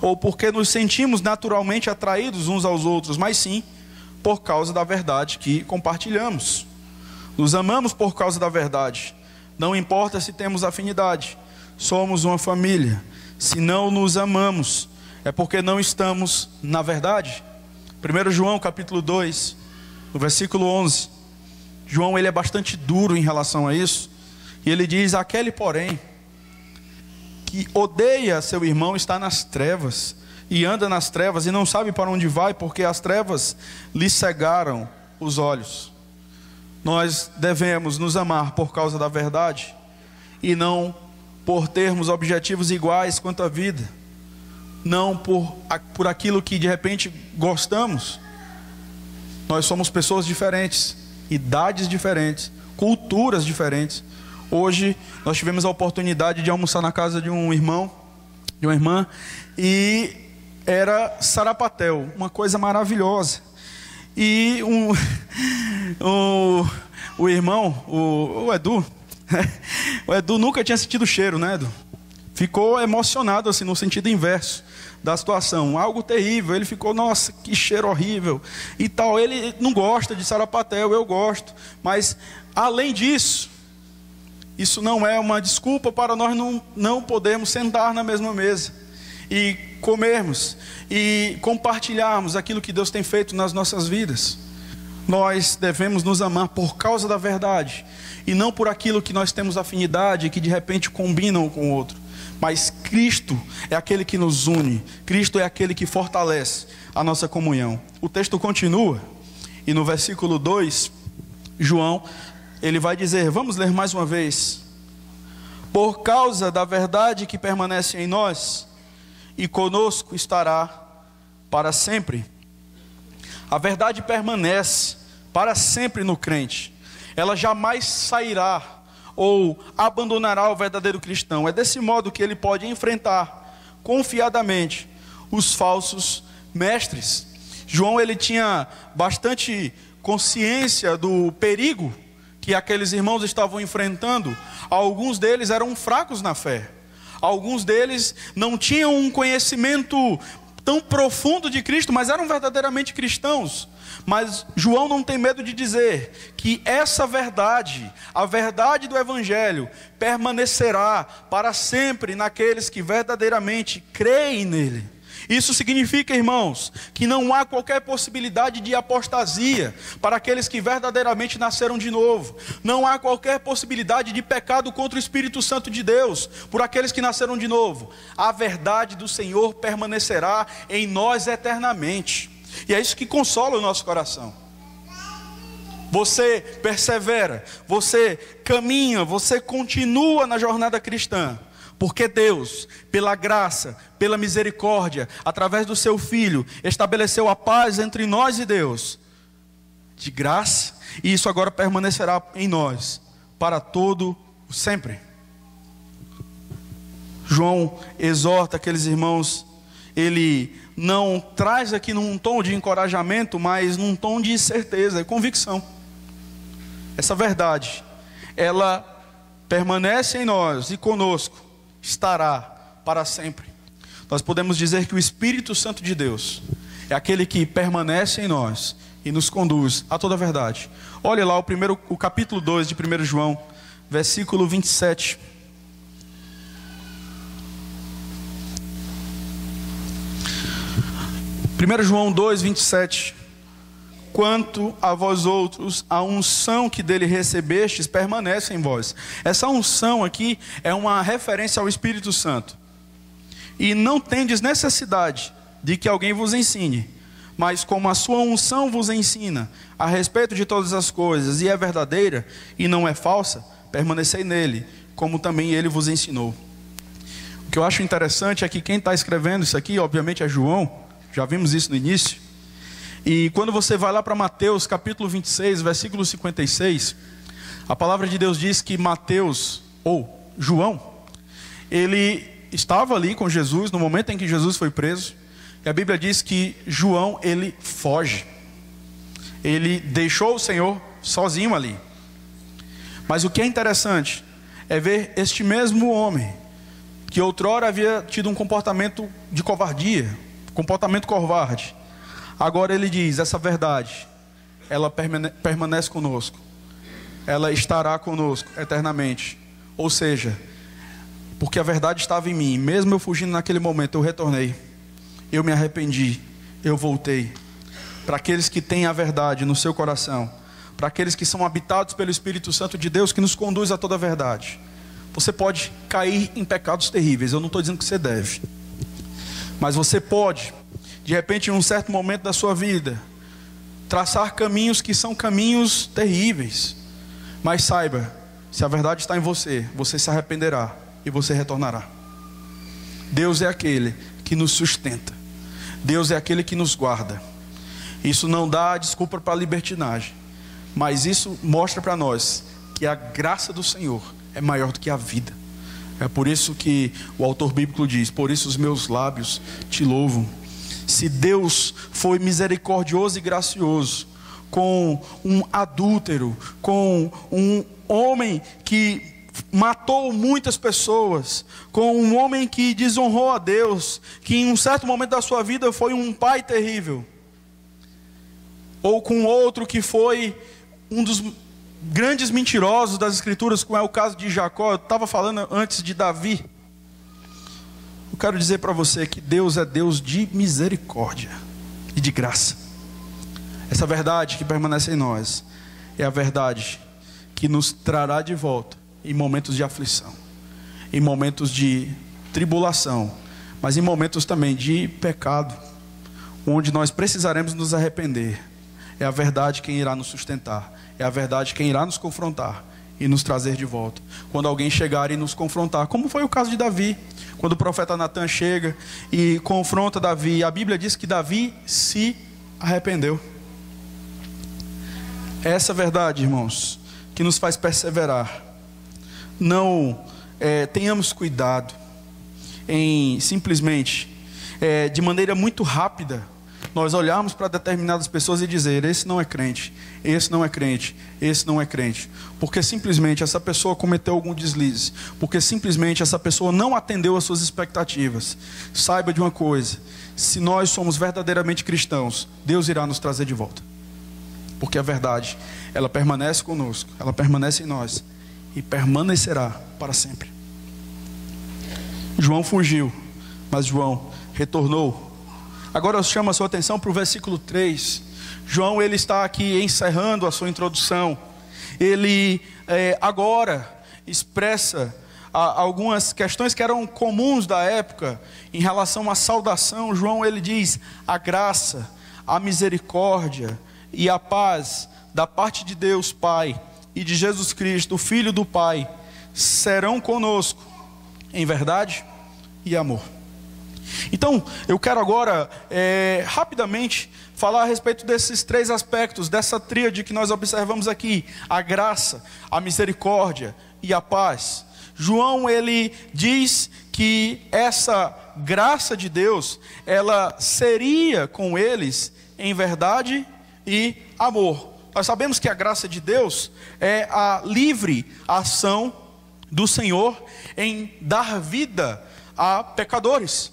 Speaker 1: ou porque nos sentimos naturalmente atraídos uns aos outros, mas sim por causa da verdade que compartilhamos. Nos amamos por causa da verdade. Não importa se temos afinidade, somos uma família. Se não nos amamos, é porque não estamos na verdade. 1 João capítulo 2, no versículo 11. João ele é bastante duro em relação a isso. E ele diz: aquele porém que odeia seu irmão está nas trevas, e anda nas trevas e não sabe para onde vai, porque as trevas lhe cegaram os olhos. Nós devemos nos amar por causa da verdade, e não por termos objetivos iguais quanto à vida, não por aquilo que de repente gostamos. Nós somos pessoas diferentes, idades diferentes, culturas diferentes. Hoje nós tivemos a oportunidade de almoçar na casa de um irmão, de uma irmã, e era sarapatel, uma coisa maravilhosa. E o irmão, o Edu, o Edu nunca tinha sentido cheiro, né, Edu? Ficou emocionado assim no sentido inverso da situação, algo terrível. Ele ficou: nossa, que cheiro horrível e tal. Ele não gosta de sarapatel, eu gosto. Mas além disso, isso não é uma desculpa para nós não podermos sentar na mesma mesa. e comermos e compartilharmos aquilo que Deus tem feito nas nossas vidas. Nós devemos nos amar por causa da verdade e não por aquilo que nós temos afinidade e que de repente combinam um com o outro. Mas Cristo é aquele que nos une, Cristo é aquele que fortalece a nossa comunhão. O texto continua e no versículo 2, João, ele vai dizer, vamos ler mais uma vez: por causa da verdade que permanece em nós e conosco estará para sempre. A verdade permanece para sempre no crente, ela jamais sairá ou abandonará o verdadeiro cristão. É desse modo que ele pode enfrentar confiadamente os falsos mestres. João, ele tinha bastante consciência do perigo que aqueles irmãos estavam enfrentando. Alguns deles eram fracos na fé, alguns deles não tinham um conhecimento tão profundo de Cristo, mas eram verdadeiramente cristãos. Mas João não tem medo de dizer que essa verdade, a verdade do Evangelho, permanecerá para sempre naqueles que verdadeiramente creem nele. Isso significa, irmãos, que não há qualquer possibilidade de apostasia para aqueles que verdadeiramente nasceram de novo. Não há qualquer possibilidade de pecado contra o Espírito Santo de Deus por aqueles que nasceram de novo. A verdade do Senhor permanecerá em nós eternamente. E é isso que consola o nosso coração. Você persevera, você caminha, você continua na jornada cristã, porque Deus, pela graça, pela misericórdia, através do seu Filho, estabeleceu a paz entre nós e Deus, de graça, e isso agora permanecerá em nós, para todo o sempre. João exorta aqueles irmãos, ele não traz aqui num tom de encorajamento, mas num tom de certeza e convicção. Essa verdade, ela permanece em nós e conosco estará para sempre. Nós podemos dizer que o Espírito Santo de Deus é aquele que permanece em nós e nos conduz a toda a verdade. Olhe lá o capítulo 2 de 1 João, versículo 27. 1 João 2, 27. Quanto a vós outros, a unção que dele recebestes permanece em vós. Essa unção aqui é uma referência ao Espírito Santo. E não tendes necessidade de que alguém vos ensine, mas como a sua unção vos ensina a respeito de todas as coisas, e é verdadeira e não é falsa, permanecei nele, como também ele vos ensinou. O que eu acho interessante é que quem está escrevendo isso aqui, obviamente é João. Já vimos isso no início. E quando você vai lá para Mateus capítulo 26, versículo 56, a palavra de Deus diz que Mateus, ou João, ele estava ali com Jesus no momento em que Jesus foi preso. E a Bíblia diz que João, ele foge. Ele deixou o Senhor sozinho ali. Mas o que é interessante é ver este mesmo homem, que outrora havia tido um comportamento de covardia, comportamento covarde. Agora ele diz, essa verdade, ela permanece conosco, ela estará conosco eternamente. Ou seja, porque a verdade estava em mim, mesmo eu fugindo naquele momento, eu retornei, eu me arrependi, eu voltei. Para aqueles que têm a verdade no seu coração, para aqueles que são habitados pelo Espírito Santo de Deus, que nos conduz a toda a verdade. Você pode cair em pecados terríveis, eu não estou dizendo que você deve, mas você pode, de repente, em um certo momento da sua vida, traçar caminhos que são caminhos terríveis. Mas saiba, se a verdade está em você, você se arrependerá e você retornará. Deus é aquele que nos sustenta. Deus é aquele que nos guarda. Isso não dá desculpa para a libertinagem, mas isso mostra para nós que a graça do Senhor é maior do que a vida. É por isso que o autor bíblico diz, por isso os meus lábios te louvam. Se Deus foi misericordioso e gracioso com um adúltero, com um homem que matou muitas pessoas, com um homem que desonrou a Deus, que em um certo momento da sua vida foi um pai terrível, ou com outro que foi um dos grandes mentirosos das Escrituras, como é o caso de Jacó. Eu estava falando antes de Davi. Eu quero dizer para você que Deus é Deus de misericórdia e de graça. Essa verdade que permanece em nós é a verdade que nos trará de volta em momentos de aflição, em momentos de tribulação, mas em momentos também de pecado, onde nós precisaremos nos arrepender. É a verdade quem irá nos sustentar, é a verdade quem irá nos confrontar e nos trazer de volta. Quando alguém chegar e nos confrontar, como foi o caso de Davi, quando o profeta Natan chega e confronta Davi, a Bíblia diz que Davi se arrependeu. É essa verdade, irmãos, que nos faz perseverar. Não tenhamos cuidado em simplesmente, de maneira muito rápida, nós olharmos para determinadas pessoas e dizer: esse não é crente, esse não é crente, esse não é crente, porque simplesmente essa pessoa cometeu algum deslize, porque simplesmente essa pessoa não atendeu às suas expectativas. Saiba de uma coisa: se nós somos verdadeiramente cristãos, Deus irá nos trazer de volta, porque a verdade, ela permanece conosco, ela permanece em nós e permanecerá para sempre. João fugiu, mas João retornou. Agora eu chamo a sua atenção para o versículo 3. João, ele está aqui encerrando a sua introdução. Ele agora expressa algumas questões que eram comuns da época em relação à saudação. João, ele diz: a graça, a misericórdia e a paz da parte de Deus Pai e de Jesus Cristo, o Filho do Pai, serão conosco em verdade e amor. Então, eu quero agora, rapidamente, falar a respeito desses três aspectos, dessa tríade que nós observamos aqui: a graça, a misericórdia e a paz. João, ele diz que essa graça de Deus, ela seria com eles em verdade e amor. Nós sabemos que a graça de Deus é a livre ação do Senhor em dar vida a pecadores.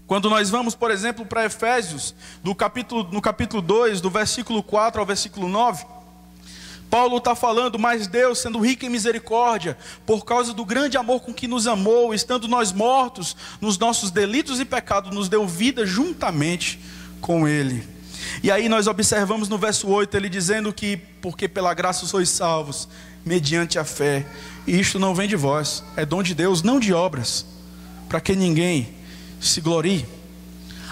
Speaker 1: Quando nós vamos, por exemplo, para Efésios, no capítulo 2, do versículo 4 ao versículo 9, Paulo está falando: mas Deus, sendo rico em misericórdia, por causa do grande amor com que nos amou, estando nós mortos nos nossos delitos e pecados, nos deu vida juntamente com Ele. E aí nós observamos no verso 8, ele dizendo que, porque pela graça sois salvos, mediante a fé, e isto não vem de vós, é dom de Deus, não de obras, para que ninguém se glorie.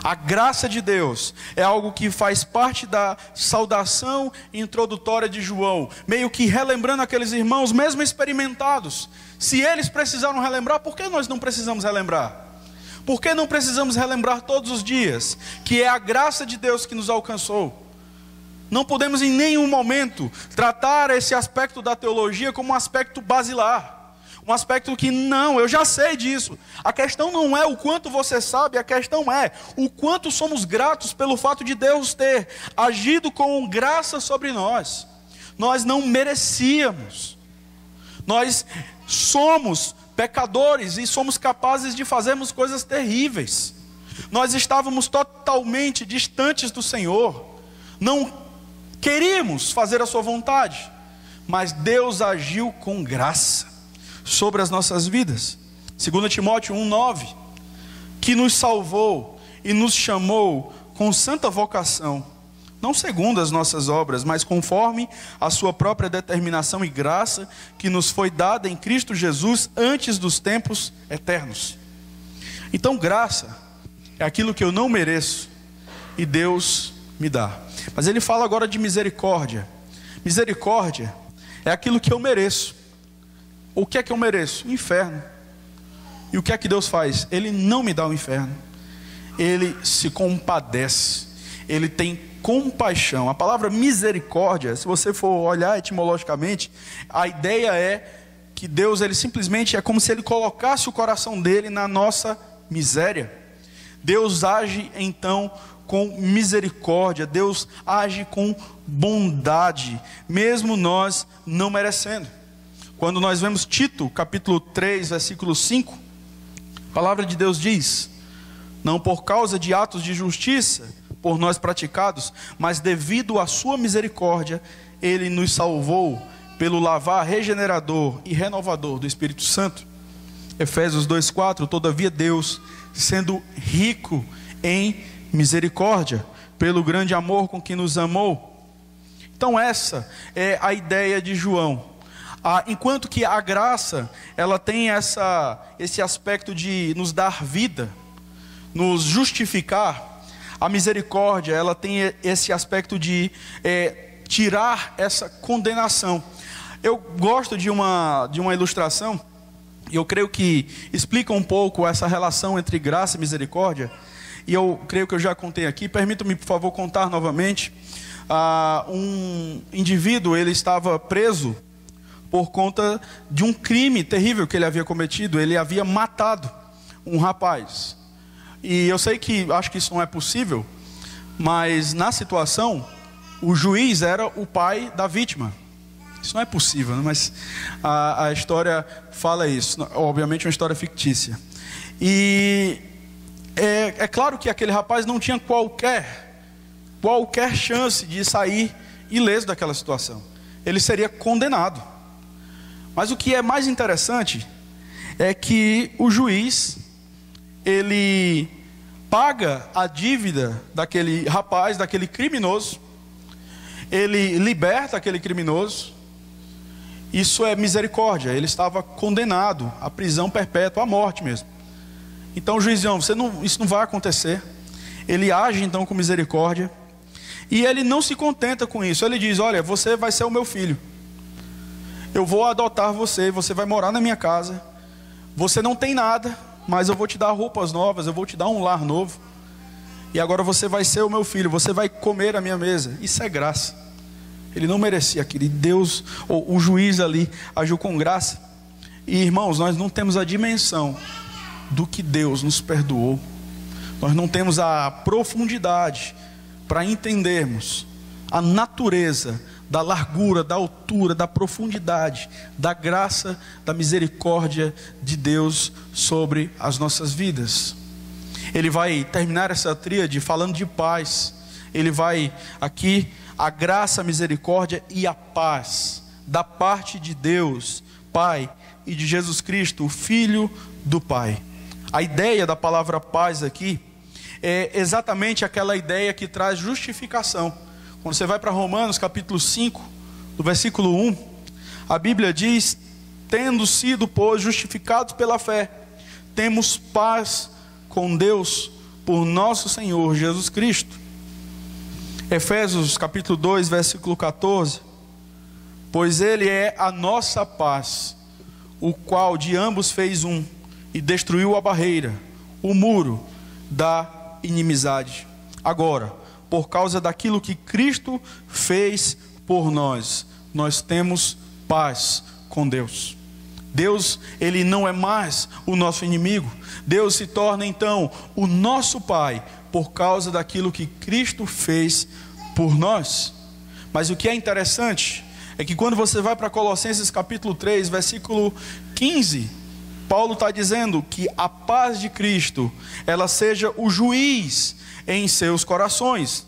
Speaker 1: A graça de Deus é algo que faz parte da saudação introdutória de João, meio que relembrando aqueles irmãos mesmo experimentados. Se eles precisaram relembrar, por que nós não precisamos relembrar? Por que não precisamos relembrar todos os dias que é a graça de Deus que nos alcançou? Não podemos em nenhum momento tratar esse aspecto da teologia como um aspecto basilar, um aspecto que não, eu já sei disso. A questão não é o quanto você sabe, a questão é o quanto somos gratos pelo fato de Deus ter agido com graça sobre nós. Nós não merecíamos, nós somos pecadores e somos capazes de fazermos coisas terríveis. Nós estávamos totalmente distantes do Senhor, não queríamos fazer a sua vontade, mas Deus agiu com graça sobre as nossas vidas. 2 Timóteo 1,9, que nos salvou e nos chamou com santa vocação, não segundo as nossas obras, mas conforme a sua própria determinação e graça, que nos foi dada em Cristo Jesus antes dos tempos eternos. Então, graça é aquilo que eu não mereço e Deus me dá. Mas ele fala agora de misericórdia. Misericórdia é aquilo que eu mereço. O que é que eu mereço? O inferno. E o que é que Deus faz? Ele não me dá o inferno. Ele se compadece. Ele tem compaixão. A palavra misericórdia, se você for olhar etimologicamente, a ideia é que Deus, ele simplesmente é como se ele colocasse o coração dele na nossa miséria. Deus age então com misericórdia. Deus age com bondade, mesmo nós não merecendo. Quando nós vemos Tito, capítulo 3, versículo 5, a palavra de Deus diz: não por causa de atos de justiça por nós praticados, mas devido à sua misericórdia, Ele nos salvou pelo lavar regenerador e renovador do Espírito Santo. Efésios 2:4, todavia Deus, sendo rico em misericórdia, pelo grande amor com que nos amou. Então essa é a ideia de João. Enquanto que a graça, ela tem esse aspecto de nos dar vida, nos justificar, a misericórdia, ela tem esse aspecto de tirar essa condenação. Eu gosto de uma ilustração, e eu creio que explica um pouco essa relação entre graça e misericórdia, e eu creio que eu já contei aqui. Permita-me, por favor, contar novamente. Um indivíduo, ele estava preso por conta de um crime terrível que ele havia cometido. Ele havia matado um rapaz, e eu sei que, acho que isso não é possível, mas na situação, o juiz era o pai da vítima. Isso não é possível, né? Mas a história fala isso. Obviamente é uma história fictícia. E é claro que aquele rapaz não tinha qualquer chance de sair ileso daquela situação. Ele seria condenado. Mas o que é mais interessante é que o juiz, ele paga a dívida daquele rapaz, daquele criminoso. Ele liberta aquele criminoso. Isso é misericórdia. Ele estava condenado à prisão perpétua, à morte mesmo. Então o juiz diz: isso não vai acontecer. Ele age então com misericórdia. E ele não se contenta com isso. Ele diz: olha, você vai ser o meu filho. Eu vou adotar você, você vai morar na minha casa. Você não tem nada, mas eu vou te dar roupas novas, eu vou te dar um lar novo. E agora você vai ser o meu filho, você vai comer a minha mesa. Isso é graça. Ele não merecia aquilo, e Deus, ou o juiz ali, agiu com graça. E irmãos, nós não temos a dimensão do que Deus nos perdoou. Nós não temos a profundidade para entendermos a natureza da largura, da altura, da profundidade, da graça, da misericórdia de Deus sobre as nossas vidas. Ele vai terminar essa tríade falando de paz. Ele vai aqui, a graça, a misericórdia e a paz, da parte de Deus, Pai, e de Jesus Cristo, o Filho do Pai. A ideia da palavra paz aqui é exatamente aquela ideia que traz justificação. Quando você vai para Romanos capítulo 5, do versículo 1, a Bíblia diz: tendo sido, pois, justificados pela fé, temos paz com Deus por nosso Senhor Jesus Cristo. Efésios capítulo 2, versículo 14: pois Ele é a nossa paz, o qual de ambos fez um, e destruiu a barreira, o muro da inimizade. Agora, por causa daquilo que Cristo fez por nós, nós temos paz com Deus. Deus, Ele não é mais o nosso inimigo. Deus se torna então o nosso Pai, por causa daquilo que Cristo fez por nós. Mas o que é interessante é que quando você vai para Colossenses capítulo 3, versículo 15, Paulo está dizendo que a paz de Cristo, ela seja o juiz em seus corações,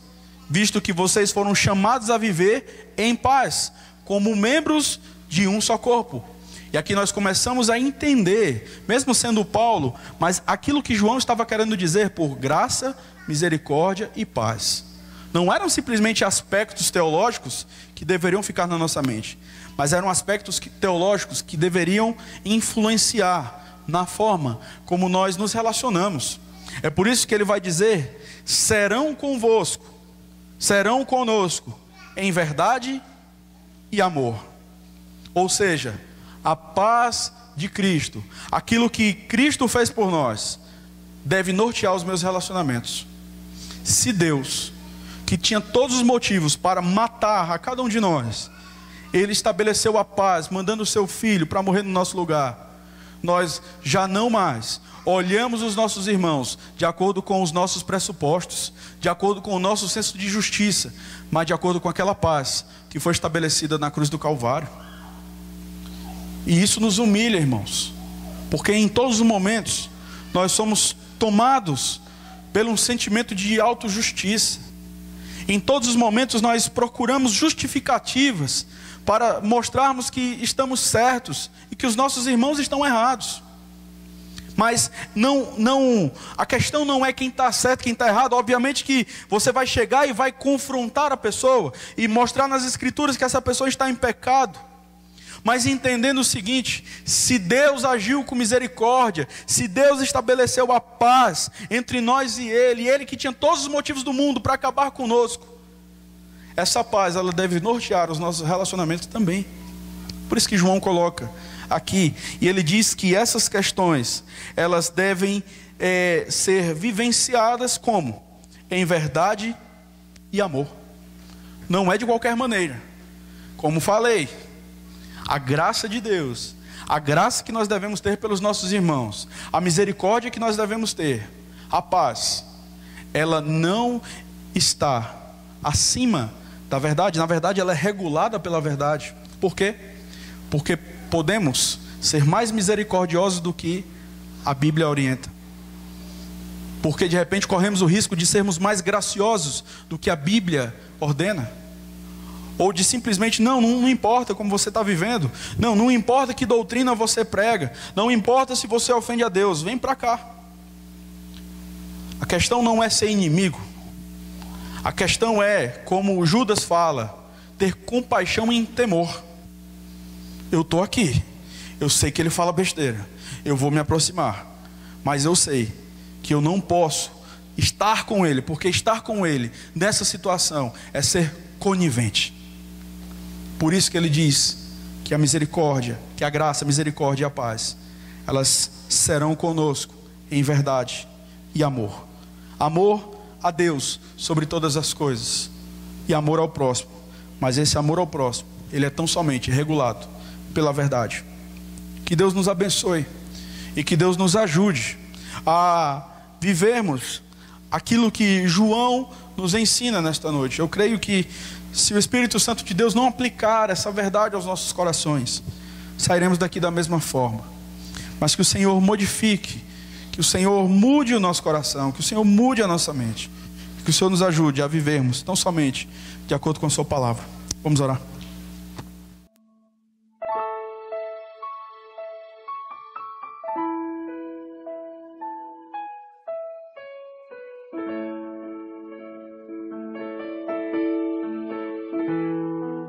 Speaker 1: visto que vocês foram chamados a viver em paz, como membros de um só corpo. E aqui nós começamos a entender, mesmo sendo Paulo, mas aquilo que João estava querendo dizer por graça, misericórdia e paz. Não eram simplesmente aspectos teológicos que deveriam ficar na nossa mente, mas eram aspectos teológicos que deveriam influenciar na forma como nós nos relacionamos. É por isso que ele vai dizer: serão convosco, serão conosco em verdade e amor. Ou seja, a paz de Cristo, aquilo que Cristo fez por nós, deve nortear os meus relacionamentos. Se Deus, que tinha todos os motivos para matar a cada um de nós, Ele estabeleceu a paz, mandando o seu Filho para morrer no nosso lugar, nós já não mais olhamos os nossos irmãos de acordo com os nossos pressupostos, de acordo com o nosso senso de justiça, mas de acordo com aquela paz que foi estabelecida na cruz do Calvário. E isso nos humilha, irmãos, porque em todos os momentos nós somos tomados pelo um sentimento de autojustiça. Em todos os momentos nós procuramos justificativas para mostrarmos que estamos certos e que os nossos irmãos estão errados. Mas a questão não é quem está certo, quem está errado. Obviamente que você vai chegar e vai confrontar a pessoa e mostrar nas escrituras que essa pessoa está em pecado. Mas entendendo o seguinte: se Deus agiu com misericórdia, se Deus estabeleceu a paz entre nós e Ele que tinha todos os motivos do mundo para acabar conosco, essa paz, ela deve nortear os nossos relacionamentos também. Por isso que João coloca aqui, e ele diz que essas questões, elas devem ser vivenciadas como? Em verdade e amor. Não é de qualquer maneira. Como falei, a graça de Deus, a graça que nós devemos ter pelos nossos irmãos, a misericórdia que nós devemos ter, a paz, ela não está acima da verdade. Na verdade, ela é regulada pela verdade. Por quê? Porque podemos ser mais misericordiosos do que a Bíblia orienta. Porque de repente corremos o risco de sermos mais graciosos do que a Bíblia ordena. Ou de simplesmente, não importa como você está vivendo. Não importa que doutrina você prega. Não importa se você ofende a Deus. Vem para cá. A questão não é ser inimigo. A questão é, como Judas fala, ter compaixão em temor. Eu estou aqui, eu sei que ele fala besteira, eu vou me aproximar, mas eu sei que eu não posso estar com ele, porque estar com ele nessa situação é ser conivente. Por isso que ele diz que a misericórdia, que a graça, a misericórdia e a paz, elas serão conosco em verdade e amor. Amor a Deus sobre todas as coisas e amor ao próximo. Mas esse amor ao próximo, ele é tão somente regulado pela verdade. Que Deus nos abençoe e que Deus nos ajude a vivermos aquilo que João nos ensina nesta noite. Eu creio que se o Espírito Santo de Deus não aplicar essa verdade aos nossos corações, sairemos daqui da mesma forma. Mas que o Senhor modifique, que o Senhor mude o nosso coração, que o Senhor mude a nossa mente, que o Senhor nos ajude a vivermos tão somente de acordo com a sua palavra. Vamos orar.